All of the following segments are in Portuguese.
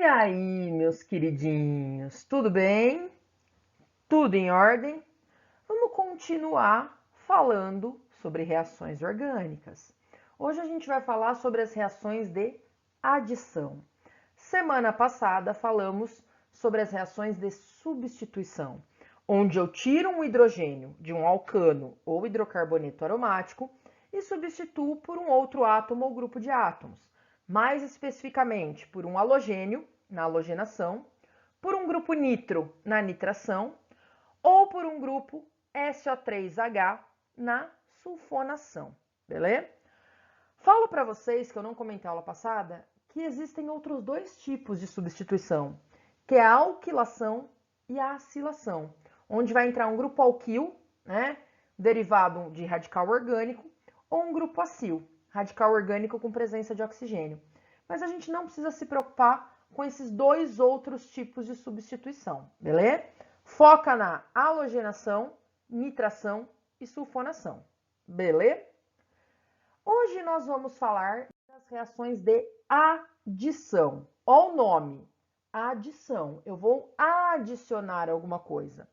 E aí, meus queridinhos, tudo bem? Tudo em ordem? Vamos continuar falando sobre reações orgânicas. Hoje a gente vai falar sobre as reações de adição. Semana passada falamos sobre as reações de substituição, onde eu tiro um hidrogênio de um alcano ou hidrocarboneto aromático e substituo por um outro átomo ou grupo de átomos, mais especificamente por um halogênio na halogenação, por um grupo nitro na nitração ou por um grupo SO3H na sulfonação, beleza? Falo para vocês, que eu não comentei na aula passada, que existem outros dois tipos de substituição, que é a alquilação e a acilação, onde vai entrar um grupo alquil, né, derivado de radical orgânico, ou um grupo acil, radical orgânico com presença de oxigênio. Mas a gente não precisa se preocupar com esses dois outros tipos de substituição, beleza? Foca na halogenação, nitração e sulfonação, beleza? Hoje nós vamos falar das reações de adição. Olha o nome, adição. Eu vou adicionar alguma coisa.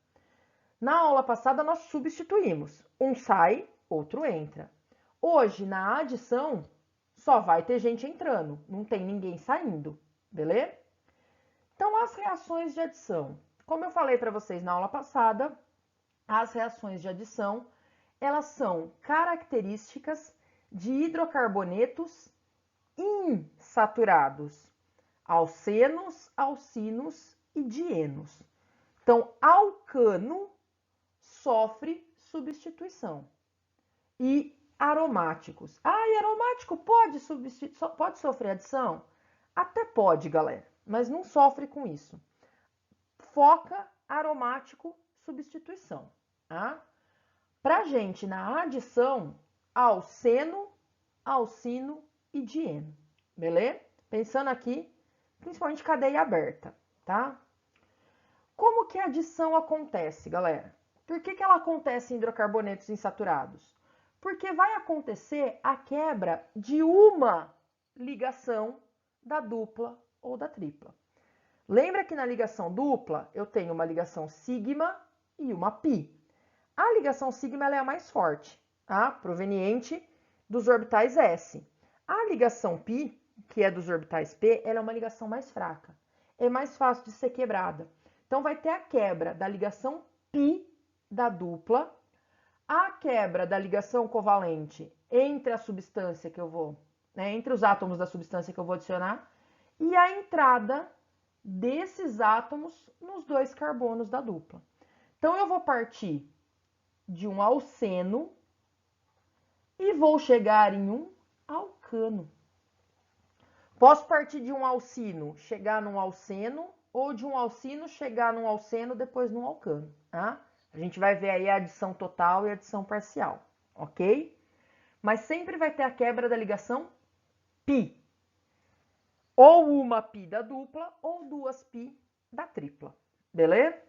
Na aula passada nós substituímos. Um sai, outro entra. Hoje, na adição, só vai ter gente entrando, não tem ninguém saindo, beleza? Então, as reações de adição. Como eu falei para vocês na aula passada, as reações de adição, elas são características de hidrocarbonetos insaturados, alcenos, alcinos e dienos. Então, alcano sofre substituição. E aromáticos. E aromático pode sofrer adição? Até pode, galera, mas não sofre com isso. Foca aromático substituição, tá? Pra gente, na adição, alceno, alcino e dieno, beleza? Pensando aqui, principalmente cadeia aberta, tá? Como que a adição acontece, galera? Por que ela acontece em hidrocarbonetos insaturados? Porque vai acontecer a quebra de uma ligação da dupla ou da tripla. Lembra que na ligação dupla eu tenho uma ligação sigma e uma pi. A ligação sigma ela é a mais forte, tá? Proveniente dos orbitais s. A ligação pi, que é dos orbitais p, ela é uma ligação mais fraca. É mais fácil de ser quebrada. Então vai ter a quebra da ligação pi da dupla, a quebra da ligação covalente entre a substância que eu vou, entre os átomos da substância que eu vou adicionar, e a entrada desses átomos nos dois carbonos da dupla. Então eu vou partir de um alceno e vou chegar em um alcano. Posso partir de um alcino, chegar num alceno, ou de um alcino chegar num alceno, depois num alcano, tá? A gente vai ver aí a adição total e a adição parcial, ok? Mas sempre vai ter a quebra da ligação π. Ou uma π da dupla, ou duas π da tripla, beleza?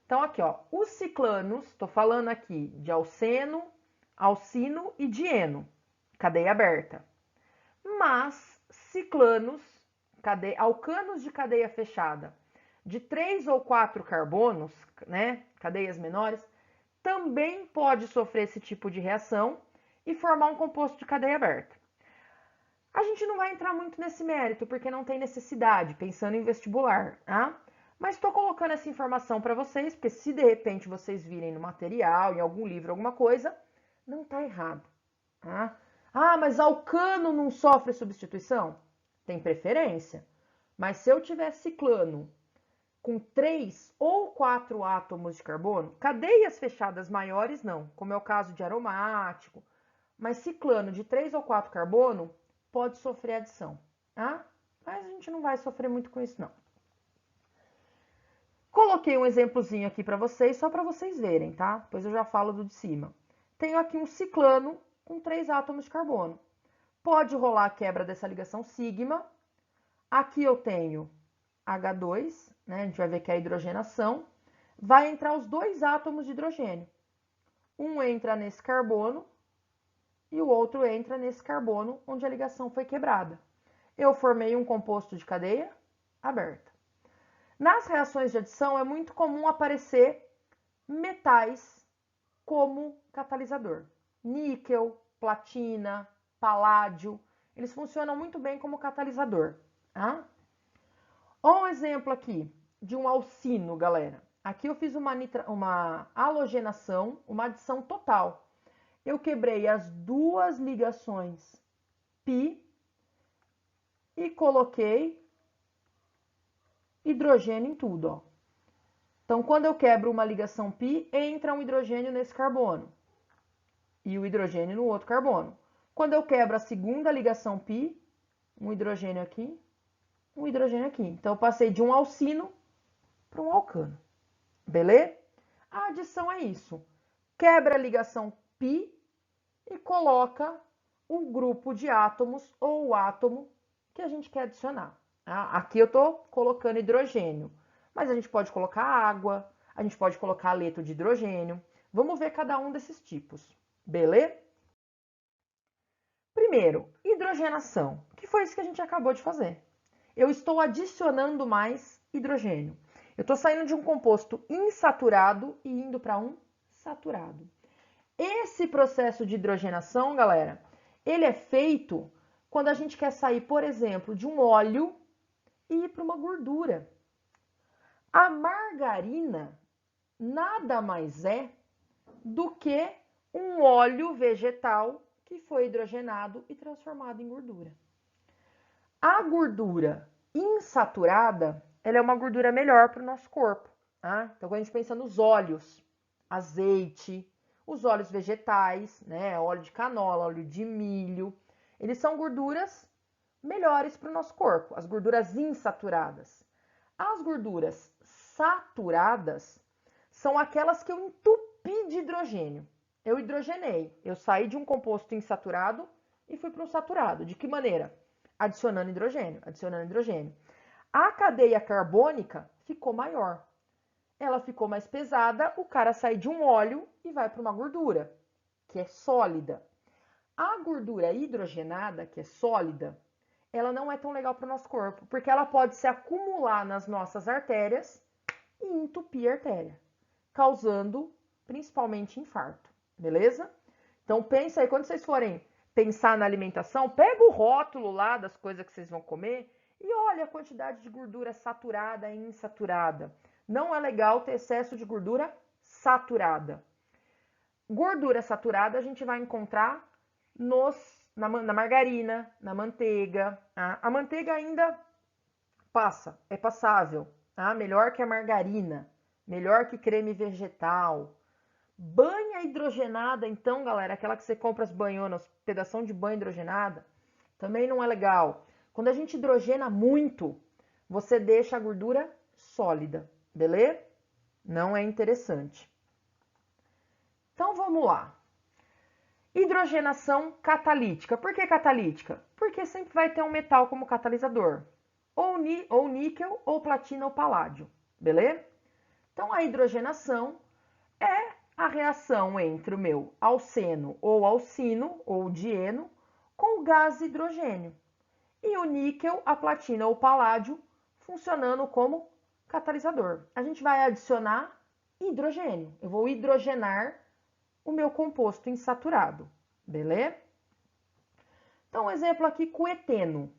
Então, aqui, ó, os ciclanos, estou falando aqui de alceno, alcino e dieno, cadeia aberta. Mas ciclanos, alcanos de cadeia fechada, de 3 ou 4 carbonos, né, cadeias menores, também pode sofrer esse tipo de reação e formar um composto de cadeia aberta. A gente não vai entrar muito nesse mérito, porque não tem necessidade, pensando em vestibular, tá? Mas estou colocando essa informação para vocês, porque se de repente vocês virem no material, em algum livro, alguma coisa, não está errado, tá? Mas alcano não sofre substituição? Tem preferência. Mas se eu tiver ciclano com 3 ou 4 átomos de carbono, cadeias fechadas maiores não, como é o caso de aromático, mas ciclano de 3 ou 4 carbono pode sofrer adição, tá? Mas a gente não vai sofrer muito com isso, não. Coloquei um exemplozinho aqui para vocês, só para vocês verem, tá? Depois eu já falo do de cima. Tenho aqui um ciclano com 3 átomos de carbono. Pode rolar a quebra dessa ligação sigma. Aqui eu tenho H2, né? A gente vai ver que é a hidrogenação. Vai entrar os 2 átomos de hidrogênio. Um entra nesse carbono e o outro entra nesse carbono onde a ligação foi quebrada. Eu formei um composto de cadeia aberta. Nas reações de adição é muito comum aparecer metais como catalisador. Níquel, platina, paládio, eles funcionam muito bem como catalisador. Tá? Olha um exemplo aqui de um alcino, galera. Aqui eu fiz uma halogenação, uma adição total. Eu quebrei as duas ligações π e coloquei hidrogênio em tudo. Ó. Então, quando eu quebro uma ligação π, entra um hidrogênio nesse carbono e o hidrogênio no outro carbono. Quando eu quebro a segunda ligação π, um hidrogênio aqui, um hidrogênio aqui. Então, eu passei de um alcino para um alcano. Beleza? A adição é isso. Quebra a ligação π e coloca um grupo de átomos ou o átomo que a gente quer adicionar. Aqui eu estou colocando hidrogênio, mas a gente pode colocar água, a gente pode colocar aleto de hidrogênio. Vamos ver cada um desses tipos. Beleza? Primeiro, hidrogenação, que foi isso que a gente acabou de fazer. Eu estou adicionando mais hidrogênio. Eu estou saindo de um composto insaturado e indo para um saturado. Esse processo de hidrogenação, galera, ele é feito quando a gente quer sair, por exemplo, de um óleo e ir para uma gordura. A margarina nada mais é do que um óleo vegetal que foi hidrogenado e transformado em gordura. A gordura insaturada, ela é uma gordura melhor para o nosso corpo. Tá? Então, quando a gente pensa nos óleos, azeite, os óleos vegetais, né, óleo de canola, óleo de milho, eles são gorduras melhores para o nosso corpo, as gorduras insaturadas. As gorduras saturadas são aquelas que eu entupi de hidrogênio. Eu hidrogenei, eu saí de um composto insaturado e fui para um saturado. De que maneira? Adicionando hidrogênio, adicionando hidrogênio. A cadeia carbônica ficou maior. Ela ficou mais pesada, o cara sai de um óleo e vai para uma gordura, que é sólida. A gordura hidrogenada, que é sólida, ela não é tão legal para o nosso corpo, porque ela pode se acumular nas nossas artérias e entupir a artéria, causando principalmente infarto, beleza? Então pensa aí, quando vocês forem pensar na alimentação, pega o rótulo lá das coisas que vocês vão comer e olha a quantidade de gordura saturada e insaturada. Não é legal ter excesso de gordura saturada. Gordura saturada a gente vai encontrar na margarina, na manteiga. Tá? A manteiga ainda passa, é passável. Tá? Melhor que a margarina, melhor que creme vegetal. Banha hidrogenada, então, galera, aquela que você compra as banhonas, pedação de banha hidrogenada, também não é legal. Quando a gente hidrogena muito, você deixa a gordura sólida, beleza? Não é interessante. Então, vamos lá. Hidrogenação catalítica. Por que catalítica? Porque sempre vai ter um metal como catalisador. Ou níquel, ou platina, ou paládio, beleza? Então, a hidrogenação é a reação entre o meu alceno ou alcino ou dieno com o gás hidrogênio. E o níquel, a platina ou paládio funcionando como catalisador. A gente vai adicionar hidrogênio. Eu vou hidrogenar o meu composto insaturado, beleza? Então, um exemplo aqui com eteno.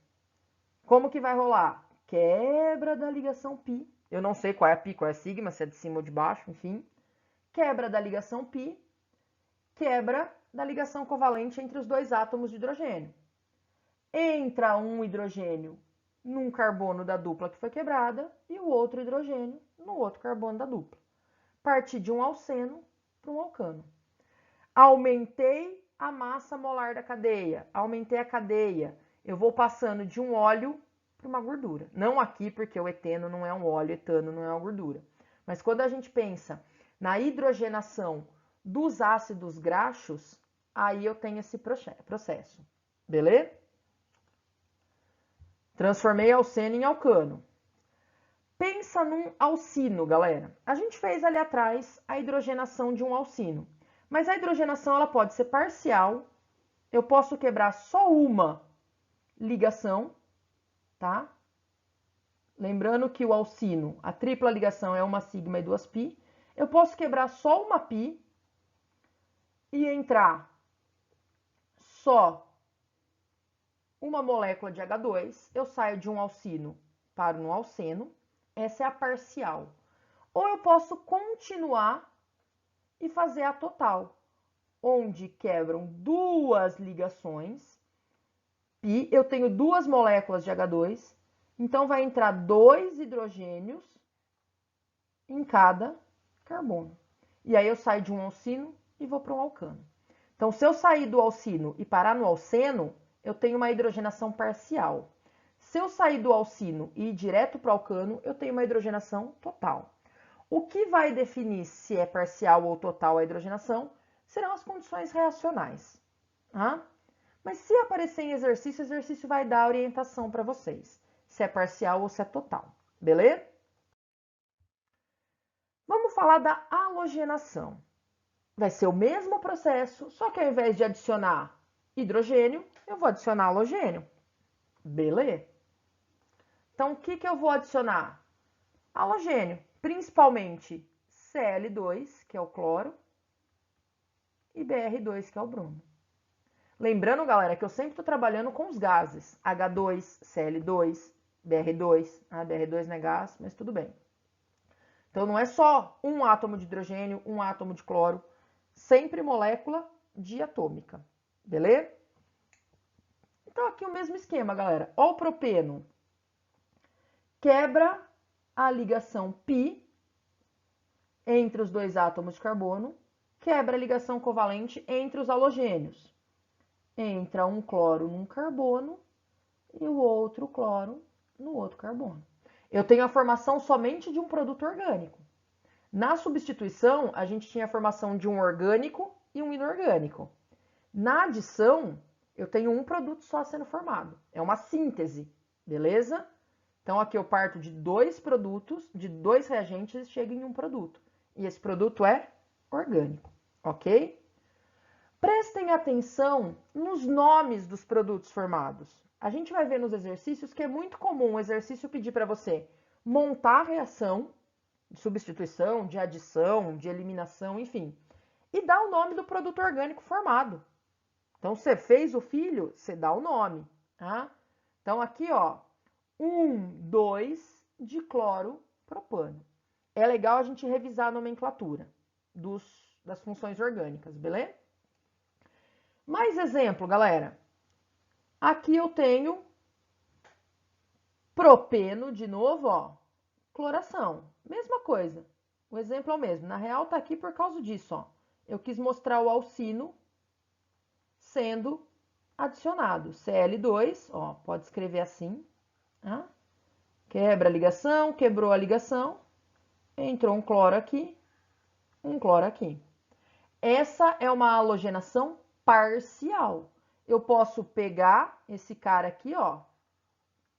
Como que vai rolar? Quebra da ligação π. Eu não sei qual é a π, qual é a sigma, se é de cima ou de baixo, enfim. Quebra da ligação π, quebra da ligação covalente entre os dois átomos de hidrogênio. Entra um hidrogênio num carbono da dupla que foi quebrada e o outro hidrogênio no outro carbono da dupla. Parti de um alceno para um alcano. Aumentei a massa molar da cadeia, aumentei a cadeia. Eu vou passando de um óleo para uma gordura. Não aqui, porque o eteno não é um óleo, etano não é uma gordura. Mas quando a gente pensa na hidrogenação dos ácidos graxos, aí eu tenho esse processo. Beleza? Transformei alceno em alcano. Pensa num alcino, galera. A gente fez ali atrás a hidrogenação de um alcino. Mas a hidrogenação ela pode ser parcial. Eu posso quebrar só uma ligação, tá? lembrando que o alcino, a tripla ligação é uma sigma e duas pi, eu posso quebrar só uma pi e entrar só uma molécula de H2, eu saio de um alcino para um alceno, essa é a parcial. Ou eu posso continuar e fazer a total, onde quebram duas ligações, e eu tenho duas moléculas de H2, então vai entrar 2 hidrogênios em cada carbono. E aí eu saio de um alcino e vou para um alcano. Então, se eu sair do alcino e parar no alceno, eu tenho uma hidrogenação parcial. Se eu sair do alcino e ir direto para o alcano, eu tenho uma hidrogenação total. O que vai definir se é parcial ou total a hidrogenação serão as condições reacionais. Tá? Mas se aparecer em exercício, o exercício vai dar orientação para vocês, se é parcial ou se é total, beleza? Vamos falar da halogenação. Vai ser o mesmo processo, só que ao invés de adicionar hidrogênio, eu vou adicionar halogênio. Beleza? Então, o que eu vou adicionar? Halogênio, principalmente Cl2, que é o cloro, e Br2, que é o bromo. Lembrando, galera, que eu sempre estou trabalhando com os gases. H2, Cl2, Br2. Br2 não é gás, mas tudo bem. Então, não é só um átomo de hidrogênio, um átomo de cloro. Sempre molécula diatômica. Beleza? Então, aqui o mesmo esquema, galera. Ó, o propeno quebra a ligação π entre os dois átomos de carbono, quebra a ligação covalente entre os halogênios. Entra um cloro num carbono e o outro cloro no outro carbono. Eu tenho a formação somente de um produto orgânico. Na substituição, a gente tinha a formação de um orgânico e um inorgânico. Na adição, eu tenho um produto só sendo formado. É uma síntese, beleza? Então, aqui eu parto de dois produtos, de dois reagentes e chego em um produto. E esse produto é orgânico, ok? Prestem atenção nos nomes dos produtos formados. A gente vai ver nos exercícios que é muito comum o exercício pedir para você montar a reação de substituição, de adição, de eliminação, enfim, e dar o nome do produto orgânico formado. Então, você fez o filho, você dá o nome. Tá? Então, aqui, ó, 2 de cloropropano. É legal a gente revisar a nomenclatura das funções orgânicas, beleza? Mais exemplo, galera. Aqui eu tenho propeno, de novo, ó, cloração. Mesma coisa. O exemplo é o mesmo. Na real, tá aqui por causa disso, ó. Eu quis mostrar o alcino sendo adicionado. Cl2, ó, pode escrever assim. Tá? Quebra a ligação, quebrou a ligação. Entrou um cloro aqui, um cloro aqui. Essa é uma halogenação parcial. Eu posso pegar esse cara aqui, ó,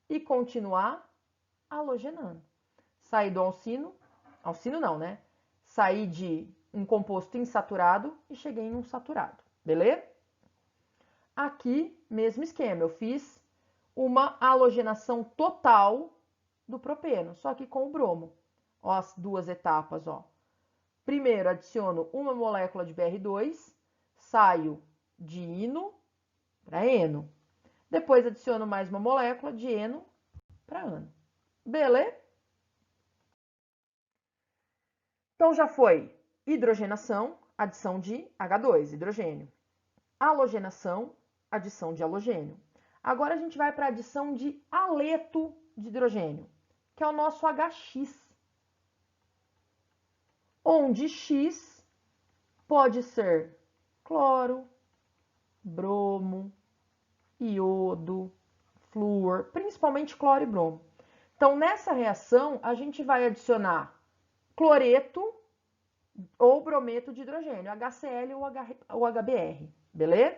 e continuar halogenando. Sair do alcino não, né? Sair de um composto insaturado e cheguei em um saturado, beleza? Aqui, mesmo esquema, eu fiz uma halogenação total do propeno, só que com o bromo. Ó, as duas etapas, ó. Primeiro, adiciono uma molécula de Br2, saio de ino para eno. Depois, adiciono mais uma molécula de eno para ano. Beleza? Então, já foi hidrogenação, adição de H2, hidrogênio. Halogenação, adição de halogênio. Agora, a gente vai para a adição de haleto de hidrogênio, que é o nosso HX. Onde X pode ser cloro, bromo, iodo, flúor, principalmente cloro e bromo. Então, nessa reação, a gente vai adicionar cloreto ou brometo de hidrogênio, HCl ou HBr, beleza?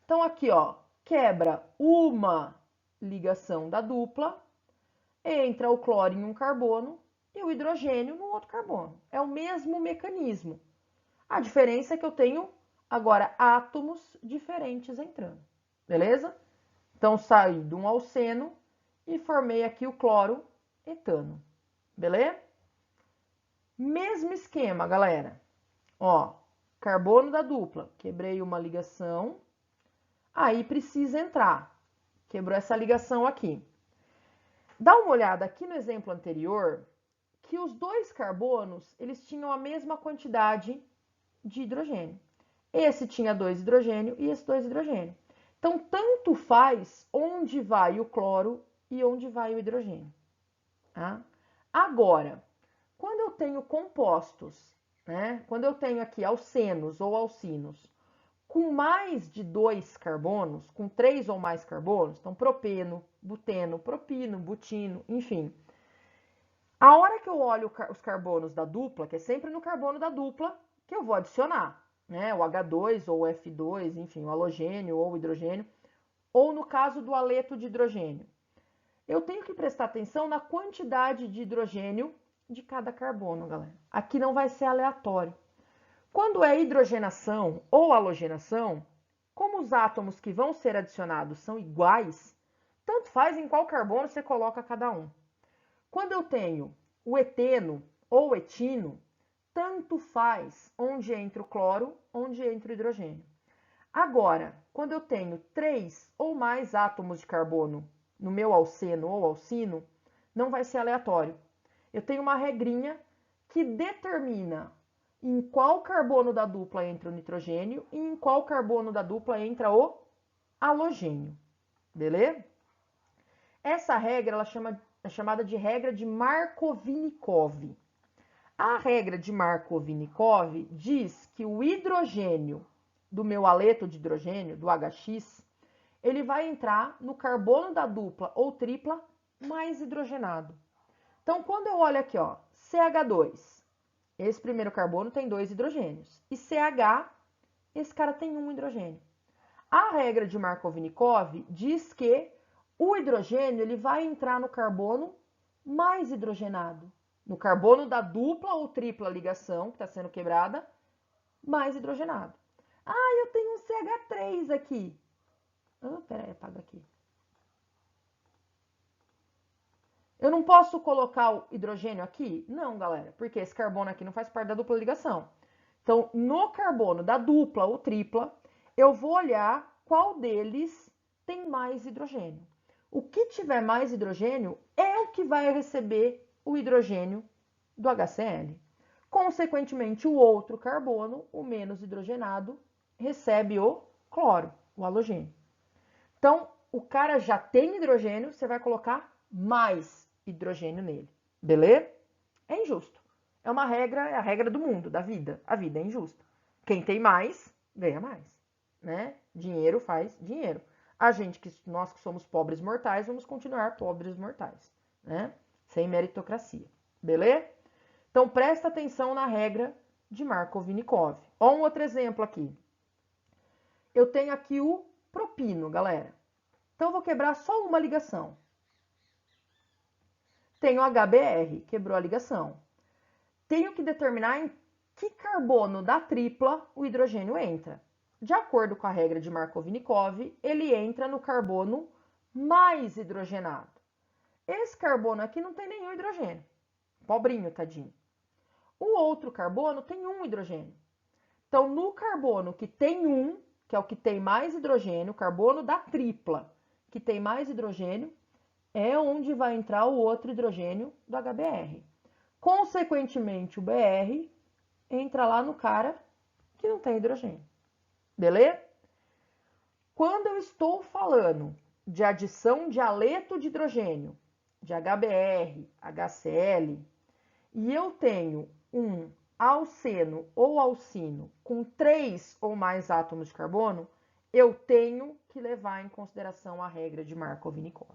Então, aqui, ó, quebra uma ligação da dupla, entra o cloro em um carbono e o hidrogênio no outro carbono. É o mesmo mecanismo. A diferença é que eu tenho agora átomos diferentes entrando, beleza? Então, saí de um alceno e formei aqui o cloroetano. Beleza? Mesmo esquema, galera. Ó, carbono da dupla, quebrei uma ligação, aí precisa entrar. Quebrou essa ligação aqui. Dá uma olhada aqui no exemplo anterior, que os dois carbonos, eles tinham a mesma quantidade de hidrogênio. Esse tinha 2 hidrogênio e esse 2 hidrogênio. Então, tanto faz onde vai o cloro e onde vai o hidrogênio. Tá? Agora, quando eu tenho compostos, né? Quando eu tenho aqui alcenos ou alcinos com mais de 2 carbonos, com 3 ou mais carbonos, então propeno, buteno, propino, butino, enfim. A hora que eu olho os carbonos da dupla, que é sempre no carbono da dupla, que eu vou adicionar, né? O H2 ou o F2, enfim, o halogênio ou o hidrogênio, ou no caso do aleto de hidrogênio. Eu tenho que prestar atenção na quantidade de hidrogênio de cada carbono, galera. Aqui não vai ser aleatório. Quando é hidrogenação ou halogenação, como os átomos que vão ser adicionados são iguais, tanto faz em qual carbono você coloca cada um. Quando eu tenho o eteno ou etino, tanto faz onde entra o cloro, onde entra o hidrogênio. Agora, quando eu tenho 3 ou mais átomos de carbono no meu alceno ou alcino, não vai ser aleatório. Eu tenho uma regrinha que determina em qual carbono da dupla entra o nitrogênio e em qual carbono da dupla entra o halogênio. Beleza? Essa regra ela é chamada de regra de Markovnikov. A regra de Markovnikov diz que o hidrogênio do meu aleto de hidrogênio, do HX, ele vai entrar no carbono da dupla ou tripla mais hidrogenado. Então, quando eu olho aqui, ó, CH2, esse primeiro carbono tem 2 hidrogênios. E CH, esse cara tem 1 hidrogênio. A regra de Markovnikov diz que o hidrogênio ele vai entrar no carbono mais hidrogenado. No carbono da dupla ou tripla ligação, que está sendo quebrada, mais hidrogenado. Ah, eu tenho um CH3 aqui. Peraí, apaga aqui. Eu não posso colocar o hidrogênio aqui? Não, galera, porque esse carbono aqui não faz parte da dupla ligação. Então, no carbono da dupla ou tripla, eu vou olhar qual deles tem mais hidrogênio. O que tiver mais hidrogênio é o que vai receber o hidrogênio do HCl. Consequentemente, o outro carbono, o menos hidrogenado, recebe o cloro, o halogênio. Então, o cara já tem hidrogênio, você vai colocar mais hidrogênio nele. Beleza? É injusto. É uma regra, é a regra do mundo, da vida. A vida é injusta. Quem tem mais, ganha mais. Né? Dinheiro faz dinheiro. Nós que somos pobres mortais, vamos continuar pobres mortais. Né? Sem meritocracia. Beleza? Então, presta atenção na regra de Markovnikov. Ó, um outro exemplo aqui. Eu tenho aqui o propino, galera. Então, eu vou quebrar só uma ligação. Tenho HBr, quebrou a ligação. Tenho que determinar em que carbono da tripla o hidrogênio entra. De acordo com a regra de Markovnikov, ele entra no carbono mais hidrogenado. Esse carbono aqui não tem nenhum hidrogênio. Pobrinho, tadinho. O outro carbono tem um hidrogênio. Então, no carbono que tem um, que é o que tem mais hidrogênio, o carbono da tripla, que tem mais hidrogênio, é onde vai entrar o outro hidrogênio do HBr. Consequentemente, o Br entra lá no cara que não tem hidrogênio. Beleza? Quando eu estou falando de adição de aleto de hidrogênio, de HBr, HCl, e eu tenho um alceno ou alcino com 3 ou mais átomos de carbono, eu tenho que levar em consideração a regra de Markovnikov.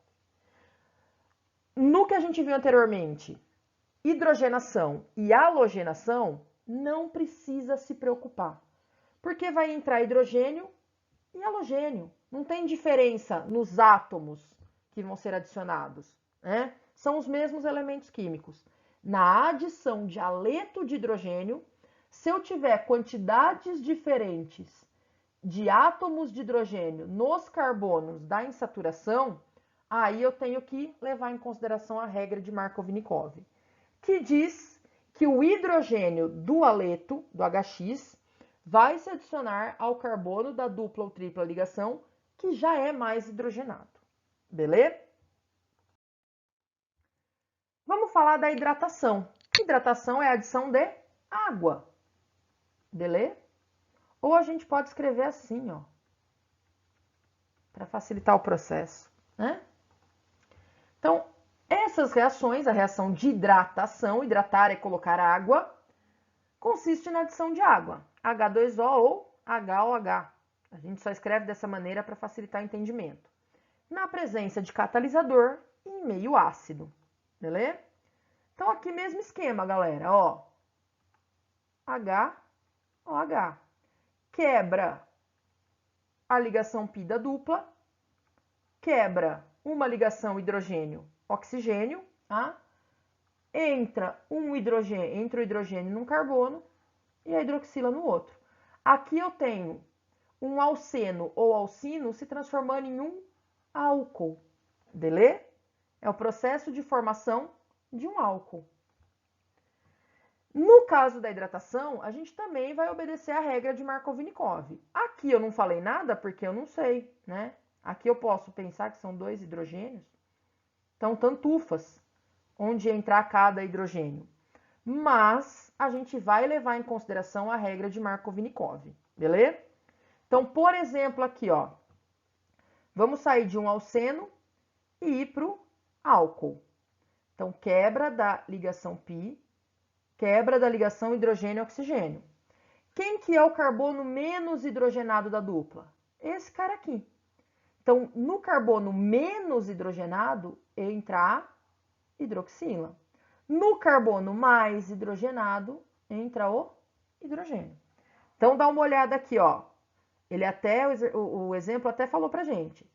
No que a gente viu anteriormente, hidrogenação e halogenação, não precisa se preocupar, porque vai entrar hidrogênio e halogênio. Não tem diferença nos átomos que vão ser adicionados, né? São os mesmos elementos químicos. Na adição de aleto de hidrogênio, se eu tiver quantidades diferentes de átomos de hidrogênio nos carbonos da insaturação, Aí eu tenho que levar em consideração a regra de Markov-Nikov, que diz que o hidrogênio do aleto, do HX, vai se adicionar ao carbono da dupla ou tripla ligação, que já é mais hidrogenado. Beleza? Vamos falar da hidratação. Hidratação é a adição de água. Beleza? Ou a gente pode escrever assim, ó, para facilitar o processo, né? Então, essas reações, a reação de hidratação, hidratar é colocar água, consiste na adição de água, H2O ou HOH. A gente só escreve dessa maneira para facilitar o entendimento. Na presença de catalisador em meio ácido, beleza? Então, aqui mesmo esquema, galera, ó. HOH. Quebra a ligação pi da dupla, quebra uma ligação hidrogênio-oxigênio, tá? Entra o hidrogênio num carbono e a hidroxila no outro. Aqui eu tenho um alceno ou alcino se transformando em um álcool, beleza? É o processo de formação de um álcool. No caso da hidratação, a gente também vai obedecer à regra de Markov-Nikov. Aqui eu não falei nada porque eu não sei, né? Aqui eu posso pensar que são 2 hidrogênios. Então, tantufas, onde entrar cada hidrogênio. Mas a gente vai levar em consideração a regra de Markov-Nikov, beleza? Então, por exemplo, aqui, ó. Vamos sair de um alceno e ir para o álcool. Então, quebra da ligação pi, quebra da ligação hidrogênio-oxigênio. Quem que é o carbono menos hidrogenado da dupla? Esse cara aqui. Então, no carbono menos hidrogenado, entra a hidroxila. No carbono mais hidrogenado, entra o hidrogênio. Então, dá uma olhada aqui, ó. O exemplo até falou pra gente.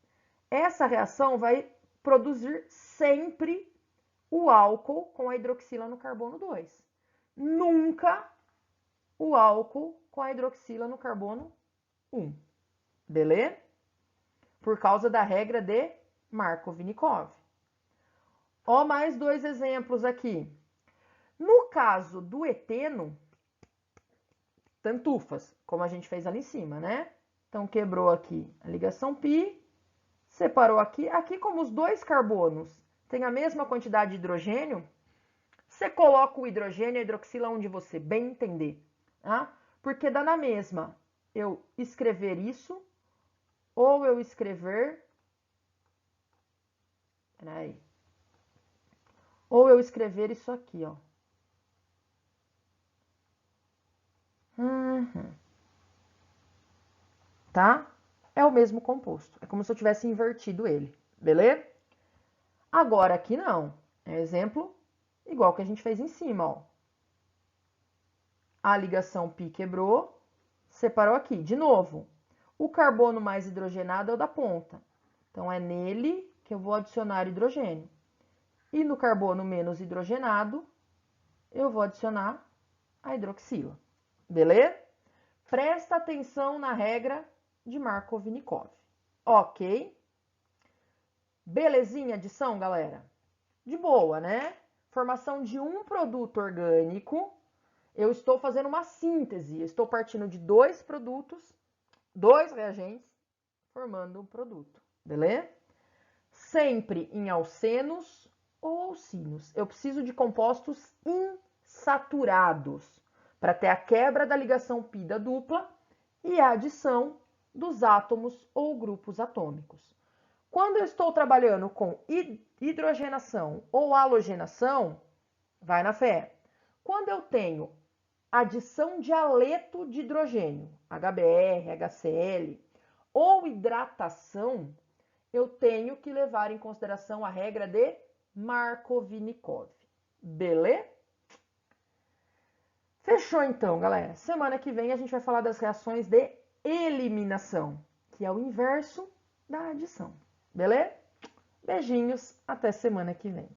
Essa reação vai produzir sempre o álcool com a hidroxila no carbono 2. Nunca o álcool com a hidroxila no carbono 1. Beleza? Por causa da regra de Markov-Nikov. Ó, mais 2 exemplos aqui. No caso do eteno, tantufas, como a gente fez ali em cima, né? Então, quebrou aqui a ligação pi, separou aqui. Aqui, como os 2 carbonos têm a mesma quantidade de hidrogênio, você coloca o hidrogênio e a hidroxila onde você bem entender, tá? Porque dá na mesma eu escrever isso ou eu escrever... Peraí. Ou eu escrever isso aqui, ó. Tá? É o mesmo composto. É como se eu tivesse invertido ele, beleza? Agora aqui não. É exemplo igual que a gente fez em cima, ó. A ligação pi quebrou, separou aqui. De novo, o carbono mais hidrogenado é o da ponta. Então, é nele que eu vou adicionar hidrogênio. E no carbono menos hidrogenado, eu vou adicionar a hidroxila. Beleza? Presta atenção na regra de Markov-Nikov. Ok? Belezinha adição, galera? De boa, né? Formação de um produto orgânico. Eu estou fazendo uma síntese. Eu estou partindo de 2 produtos, 2 reagentes, formando um produto. Beleza? Sempre em alcenos ou alcinos. Eu preciso de compostos insaturados para ter a quebra da ligação pi da dupla e a adição dos átomos ou grupos atômicos. Quando eu estou trabalhando com hidrogenação ou halogenação, vai na fé. Quando eu tenho adição de aleto de hidrogênio, HBr, HCl, ou hidratação, eu tenho que levar em consideração a regra de Markov-Nikov. Beleza? Fechou então, galera. Semana que vem a gente vai falar das reações de eliminação, que é o inverso da adição. Beleza? Beijinhos, até semana que vem.